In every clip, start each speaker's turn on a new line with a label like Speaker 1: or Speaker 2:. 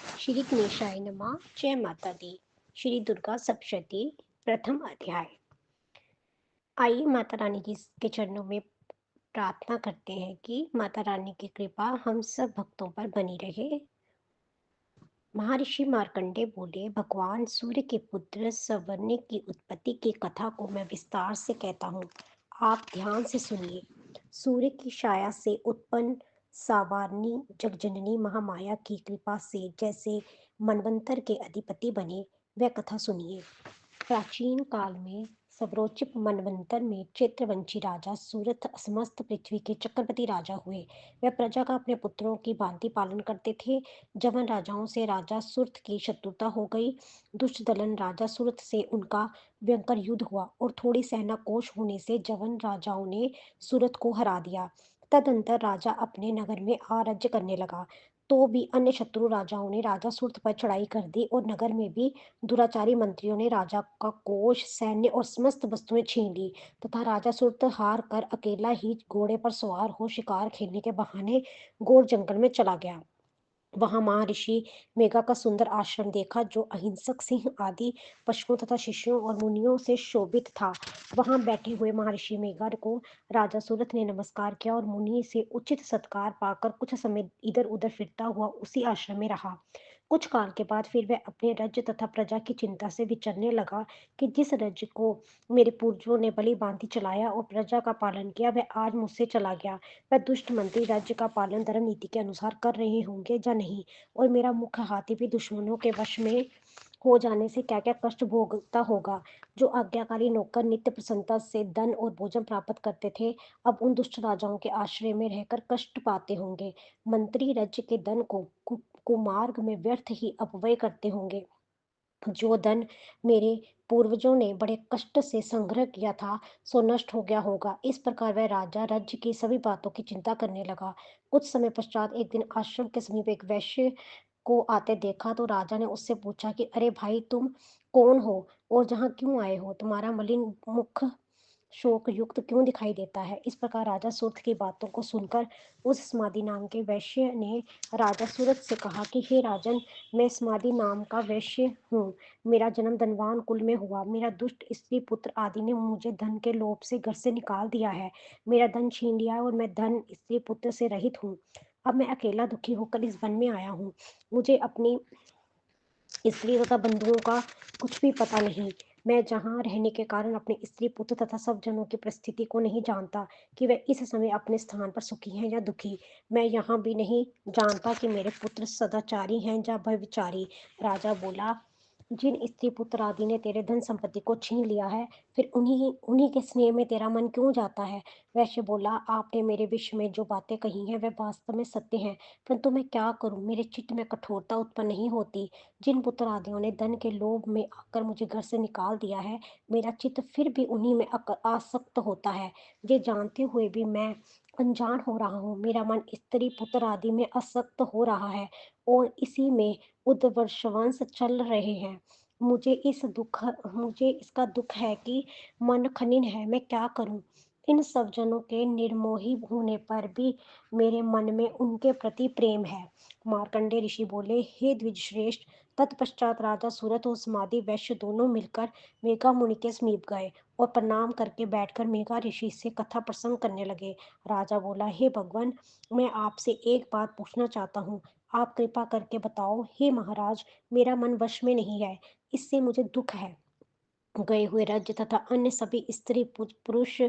Speaker 1: श्री गणेशाय नमः। जय माता दी। श्री दुर्गा सप्तशती। प्रथम अध्याय। आइए माता रानी जी के चरणों में प्रार्थना करते हैं कि माता रानी की कृपा हम सब भक्तों पर बनी रहे। महर्षि मार्कंडेय बोले, भगवान सूर्य के पुत्र सवर्णी की उत्पत्ति की कथा को मैं विस्तार से कहता हूँ, आप ध्यान से सुनिए। सूर्य की छाया से उत्पन्न सावर्णी जगजननी महामाया की कृपा से जैसे मनवंतर के अधिपति बने, वह कथा सुनिए। प्राचीन काल में सर्वोच्च मनवंतर में चित्रवंशी राजा सूरथ समस्त पृथ्वी के चक्रवर्ती राजा हुए। वह प्रजा का अपने पुत्रों की भांति पालन करते थे। जवन राजाओं से राजा सुरथ की शत्रुता हो गई। दुष्ट दलन राजा सुरथ से उनका भयंकर युद्ध हुआ और थोड़ी सेना कोश होने से जवन राजाओं ने सुरथ को हरा दिया। तदंतर राजा अपने नगर में आ राज्य करने लगा। तो भी अन्य शत्रु राजाओं ने राजा सुरथ पर चढ़ाई कर दी और नगर में भी दुराचारी मंत्रियों ने राजा का कोष, सैन्य और समस्त वस्तुएं छीन ली तथा राजा सुरथ हार कर अकेला ही घोड़े पर सवार हो शिकार खेलने के बहाने घोर जंगल में चला गया। वहां महर्षि मेघा का सुंदर आश्रम देखा, जो अहिंसक सिंह आदि पशुओं तथा शिष्यों और मुनियों से शोभित था। वहां बैठे हुए महर्षि मेघा को राजा सूरथ ने नमस्कार किया और मुनि से उचित सत्कार पाकर कुछ समय इधर उधर फिरता हुआ उसी आश्रम में रहा। कुछ काल के बाद फिर वह अपने राज्य तथा प्रजा की चिंता से विचरने लगा कि जिस राज्य को मेरे पूर्वजों ने भली भांति चलाया और प्रजा का पालन किया, वह आज मुझसे चला गया। वह दुष्ट मंत्री राज्य का पालन धर्म नीति के अनुसार कर रहे होंगे या नहीं, और मेरा मुख्य हाथी भी दुश्मनों के वश में हो जाने से क्या क्या कष्ट भोगता होगा। जो आज्ञाकारी नौकर नित्य प्रसन्नता से धन और भोजन प्राप्त करते थे, अब उन दुष्ट राजाओं के आश्रय में रहकर कष्ट पाते होंगे। मंत्री राज्य के धन को कुमार्ग में व्यर्थ ही अपव्यय करते होंगे। जो धन मेरे पूर्वजों ने बड़े कष्ट से संग्रह किया था, सो नष्ट हो गया होगा। इस प्रकार वह राजा राज्य की सभी बातों की चिंता करने लगा। कुछ समय पश्चात एक दिन आश्रम के समीप एक वैश्य को आते देखा तो राजा ने उससे पूछा कि अरे भाई, तुम कौन हो और यहाँ क्यों आए हो? तुम्हारा मलिन मुख शोक युक्त क्यों दिखाई देता है? इस प्रकार राजा सूरत की बातों को सुनकर उस समाधि नाम के वैश्य ने राजा सूरत से कहा कि हे राजन, मैं समाधि नाम का वैश्य हूँ। मेरा जन्म धनवान कुल में हुआ। मेरा दुष्ट स्त्री पुत्र आदि ने मुझे धन के लोभ से घर से निकाल दिया है। मेरा धन छीन लिया है और मैं धन स्त्री पुत्र से रहित हूँ। अब मैं अकेला दुखी होकर इस वन में आया हूँ। मुझे अपनी स्त्री तथा बंधुओं का कुछ भी पता नहीं। मैं जहाँ रहने के कारण अपने स्त्री पुत्र तथा सब जनों की परिस्थिति को नहीं जानता कि वे इस समय अपने स्थान पर सुखी हैं या दुखी। मैं यहाँ भी नहीं जानता कि मेरे पुत्र सदाचारी हैं या व्यभिचारी। राजा बोला, जिन स्त्री पुत्र आदि ने तेरे धन संपत्ति को छीन लिया है, फिर उन्हीं उन्हीं के स्नेह में तेरा मन क्यों जाता है? वैश्य बोला, आपने मेरे विषय में जो बातें कही हैं वह वास्तव में सत्य हैं, परंतु मैं क्या करूं, मेरे चित्त में कठोरता उत्पन्न नहीं होती। जिन पुत्र आदियों ने धन के लोभ में आकर मुझे घर से निकाल दिया है, मेरा चित्त फिर भी उन्हीं में आसक्त होता है। ये जानते हुए भी मैं अनजान हो रहा हूँ। मेरा मन स्त्री पुत्र आदि में आसक्त हो रहा है और इसी में उद्वर्षवंश चल रहे हैं। मुझे इसका दुख है कि मन खनिन है। मैं क्या करूं? इन सब जनों के निर्मोही होने पर भी मेरे मन में उनके प्रति प्रेम है। मार्कंडेय ऋषि बोले, हे द्विजश्रेष्ठ, तत्पश्चात राजा सूरत और समाधि वैश्य दोनों मिलकर मेघा मुनि के समीप गए और प्रणाम करके बैठकर मेघा ऋषि से कथा प्रसंग करने लगे। राजा बोला, हे भगवान, मैं आपसे एक बात पूछना चाहता हूँ। आप कृपा करके बताओ। हे महाराज, मेरा मन वश में नहीं है। इससे मुझे दुख है। गए हुए राज्य तथा अन्य सभी स्त्री पुरुष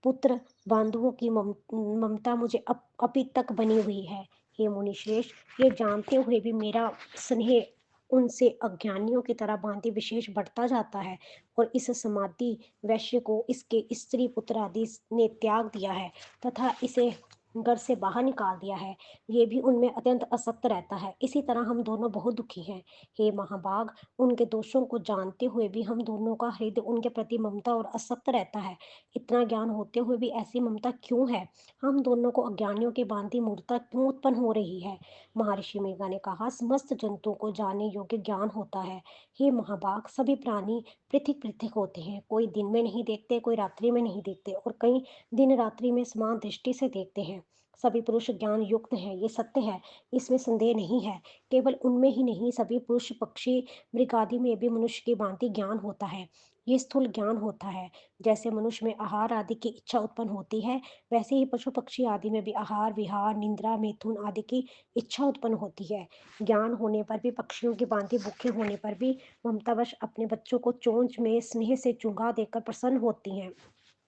Speaker 1: पुत्र बांधुओं की ममता मुझे अभी तक बनी हुई है। हे मुनिश्रेष्ठ, ये जानते हुए भी मेरा स्नेह उनसे अज्ञानियों की तरह भांति विशेष बढ़ता जाता है और इस समाधि वैश्य को इसके स्त्री पुत्र आदि ने त्याग दिया है तथा इसे घर से बाहर निकाल दिया है। ये भी उनमें अत्यंत असक्त रहता है। इसी तरह हम दोनों बहुत दुखी हैं। हे महाभाग, उनके दोषों को जानते हुए भी हम दोनों का हृदय उनके प्रति ममता और असक्त रहता है। इतना ज्ञान होते हुए भी ऐसी ममता क्यों है? हम दोनों को अज्ञानियों की भांति मूर्खता क्यों उत्पन्न हो रही है? महर्षि मेघा ने कहा, समस्त जंतुओं को जानने योग्य ज्ञान होता है। हे महाभाग, सभी प्राणी पृथक पृथक होते हैं। कोई दिन में नहीं देखते, कोई रात्रि में नहीं देखते और कई दिन रात्रि में समान दृष्टि से देखते हैं। सभी पुरुष ज्ञान युक्त हैं, ये सत्य है, इसमें संदेह नहीं है। केवल उनमें ही नहीं, सभी पुरुष, पक्षी, मृग आदि में भी मनुष्य की भांति ज्ञान होता है। ये स्थूल ज्ञान होता है। जैसे मनुष्य में आहार आदि की इच्छा उत्पन्न होती है, वैसे ही पशु पक्षी आदि में भी आहार, विहार, निद्रा, मैथुन आदि की इच्छा उत्पन्न होती है। ज्ञान होने पर भी, पक्षियों की भांति भूखे होने पर भी ममतावश अपने बच्चों को चोंच में स्नेह से चुंगा देकर प्रसन्न होती हैं।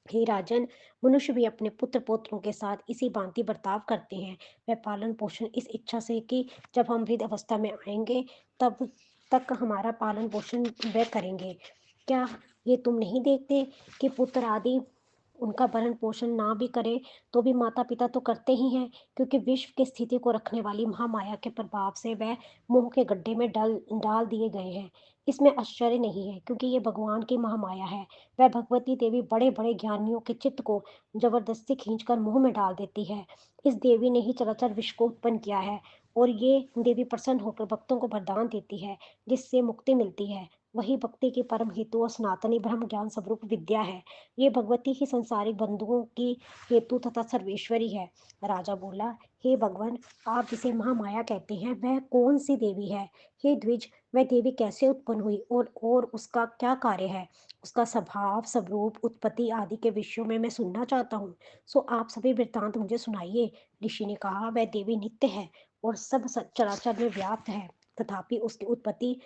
Speaker 1: हे राजन, मनुष्य भी अपने पुत्र पौत्रों के साथ इसी भांति बर्ताव करते हैं। वह पालन पोषण इस इच्छा से कि जब हम वृद्ध अवस्था में आएंगे, तब तक हमारा पालन पोषण वह करेंगे। क्या ये तुम नहीं देखते कि पुत्र आदि उनका भरण पोषण ना भी करें, तो भी माता पिता तो करते ही हैं, क्योंकि विश्व की स्थिति को रखने वाली महामाया के प्रभाव से वह मोह के गड्ढे में डाल डाल दिए गए हैं। इसमें आश्चर्य नहीं है, क्योंकि ये भगवान की महामाया है। वह भगवती देवी बड़े बड़े ज्ञानियों के चित्त को जबरदस्ती खींचकर मुंह में डाल देती है। इस देवी ने ही चराचर विश्व को उत्पन्न किया है, और ये देवी प्रसन्न होकर भक्तों को वरदान देती है, जिससे मुक्ति मिलती है। वही भक्ति की परम हेतु और सनातनी ब्रह्म ज्ञान स्वरूप विद्या है। ये भगवती ही संसारिक बंधुओं की हेतु तथा सर्वेश्वरी है। राजा बोला, हे भगवान, आप जिसे महामाया कहते हैं, वह कौन सी देवी है? हे द्विज, वह देवी कैसे उत्पन्न हुई और उसका क्या कार्य है? उसका स्वभाव, स्वरूप, उत्पत्ति आदि के विषयों में मैं सुनना चाहता हूँ। सो आप सभी वृत्तांत मुझे सुनाइए। ऋषि ने कहा, वह देवी नित्य है और सब चराचर में व्याप्त है, तथापि उसकी उत्पत्ति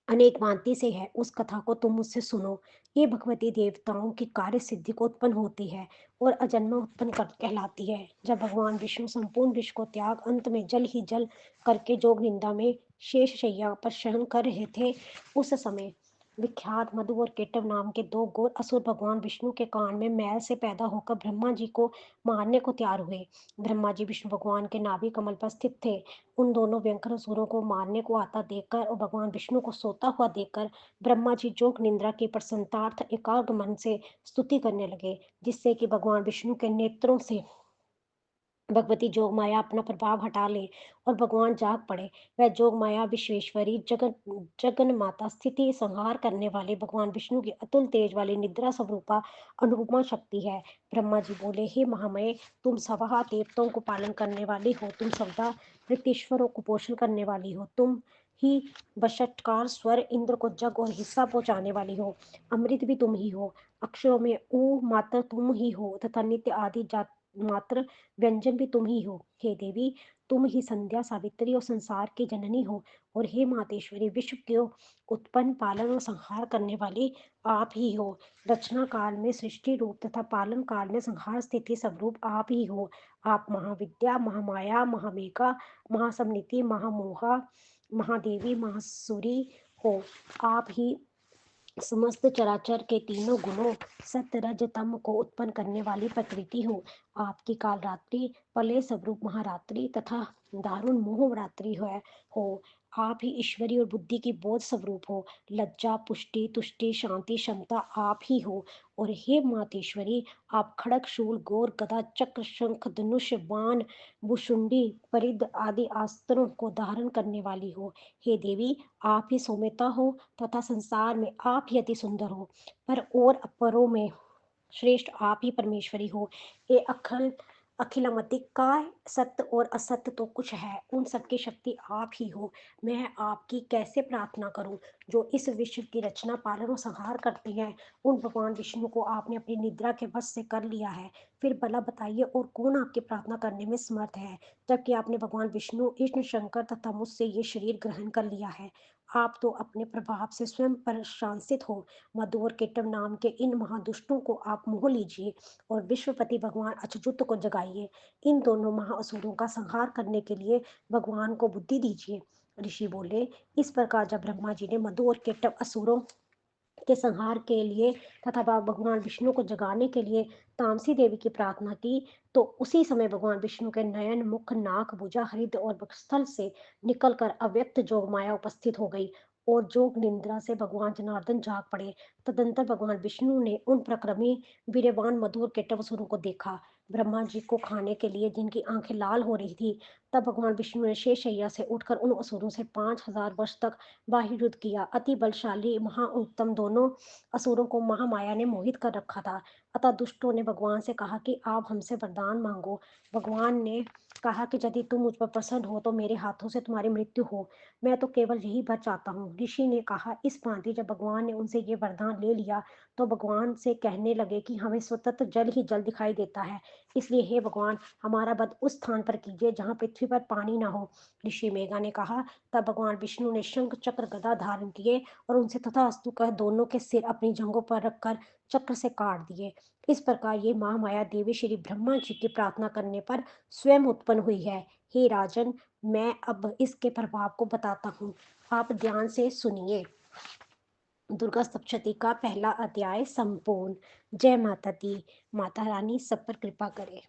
Speaker 1: अनेक भांति से है। उस कथा को तुम मुझसे सुनो। ये भगवती देवताओं की कार्य सिद्धि को उत्पन्न होती है और अजन्मा उत्पन्न कर कहलाती है। जब भगवान विष्णु संपूर्ण विश्व को त्याग अंत में जल ही जल करके जोग निंदा में शेष शैया पर शयन कर रहे थे, उस समय विख्यात मधु और केटव नाम के दो घोर असुर भगवान विष्णु के कान में मैल से पैदा होकर ब्रह्मा जी को मारने को तैयार हुए। ब्रह्मा जी विष्णु भगवान के नाभि कमल पर स्थित थे। उन दोनों भयंकर असुरों को मारने को आता देखकर और भगवान विष्णु को सोता हुआ देखकर ब्रह्मा जी जोग निंद्रा की प्रसन्नतार्थ एकाग्र मन से स्तुति करने लगे, जिससे कि भगवान विष्णु के नेत्रों से भगवती जोग माया अपना प्रभाव हटा ले और भगवान जाग पड़े। वह जोग माया विश्वेश्वरी, जगन जगन माता, स्थिति संहार करने वाले भगवान विष्णु की अतुल तेज वाली निद्रा स्वरूपा अनुपमा शक्ति है। ब्रह्मा जी बोले, हे महामय, तुम सवा देवताओं को पालन करने वाली हो, तुम सदा वृत्तीश्वरों को पोषण करने वाली हो, तुम ही बशटकार स्वर इंद्र को जग और हिस्सा पहुंचाने वाली हो। अमृत भी तुम ही हो, अक्षरों में ऊ मात्र तुम ही हो, तथा नित्य आदि जात मात्र व्यंजन भी तुम ही हो। हे देवी, तुम ही संध्या, सावित्री और संसार की जननी हो। और हे मातेश्वरी, विश्व को उत्पन्न, पालन और संहार करने वाली आप ही हो। रचना काल में सृष्टि रूप तथा पालन काल में संहार स्थिति स्वरूप आप ही हो। आप महाविद्या, महामाया, महामेघा, महासमनीति, महामोहा, महादेवी, महासुरी हो। आप ही समस्त चराचर के तीनों गुणों सत्य रज तम को उत्पन्न करने वाली प्रकृति हो। आपकी काल रात्रि, प्रलय स्वरूप महारात्रि तथा दारुण मोह रात्रि है हो। आप ही ईश्वरी और बुद्धि की बोध स्वरूप हो। लज्जा, पुष्टि, तुष्टि, शांति, क्षमता आप ही हो। और हे मातेश्वरी, आप खड़ग, शूल, गौर, गदा, चक्र, शंख, धनुष, बाण, भुशुंडी, परिध आदि अस्त्रों को धारण करने वाली हो। हे देवी, आप ही सौम्यता हो तथा संसार में आप ही अति सुंदर हो, पर और अपरों में श्रेष्ठ आप ही परमेश्वरी हो। ये अखिलमति काय सत्य और असत्य तो कुछ है, उन सबकी शक्ति आप ही हो। मैं आपकी कैसे प्रार्थना करूं, जो इस विश्व की रचना, पालन और संहार करते हैं। उन भगवान विष्णु को आपने अपनी निद्रा के वश से कर लिया है। फिर भला बताइए, और कौन आपकी प्रार्थना करने में समर्थ है, जबकि आपने भगवान विष्णु, कृष्ण, शंकर तथा मुझसे ये शरीर ग्रहण कर लिया है। आप तो अपने प्रभाव से स्वयं प्रशंसित हो। मधु और केटव नाम के इन महादुष्टों को आप मोह लीजिए और विश्वपति भगवान अच्युत को जगाइए। इन दोनों महाअसुरों का संहार करने के लिए भगवान को बुद्धि दीजिए। ऋषि बोले, इस प्रकार जब ब्रह्मा जी ने मधु और केटव असुरों के संहार के लिए तथा भगवान विष्णु को जगाने के लिए तामसी देवी की प्रार्थना की, तो उसी समय भगवान विष्णु के नयन, मुख, नाक, भुजा, हृदय और वक्षस्थल से निकलकर अव्यक्त जोग माया उपस्थित हो गई और जोग निंद्रा से भगवान जनार्दन जाग पड़े। तदंतर भगवान विष्णु ने उन प्रक्रमी वीर्यवान मधु और केटवासुरों को देखा, ब्रह्मा जी को खाने के लिए, जिनकी आंखें लाल हो रही थी। तब भगवान विष्णु ने शेषशैया से उठकर उन असुरों से 5,000 वर्ष तक बाह्य युद्ध किया। अति बलशाली महाउत्तम दोनों असुरों को महामाया ने मोहित कर रखा था। अतः दुष्टों ने भगवान से कहा कि आप हमसे वरदान मांगो। भगवान ने कहा कि यदि तुम मुझ पर प्रसन्न हो तो मेरे हाथों से तुम्हारी मृत्यु हो। मैं तो केवल यही वर चाहता हूँ। ऋषि ने कहा। इस भांति जब भगवान ने उनसे ये वरदान ले लिया तो भगवान से कहने लगे कि हमें स्वतः जल ही जल दिखाई देता है, इसलिए हे भगवान, हमारा वध उस स्थान पर कीजिए जहाँ पृथ्वी पर पानी न हो। ऋषि मेघा ने कहा। तब भगवान विष्णु ने शंख चक्र गदा धारण किए और उनसे तथास्तु कह दोनों के सिर अपनी जंघों पर रखकर चक्र से काट दिए। इस प्रकार ये महामाया देवी श्री ब्रह्मा जी की प्रार्थना करने पर स्वयं उत्पन्न हुई है। हे राजन, मैं अब इसके प्रभाव को बताता हूँ, आप ध्यान से सुनिए। दुर्गा सप्तशती का पहला अध्याय संपूर्ण। जय माता दी। माता रानी सब पर कृपा करे।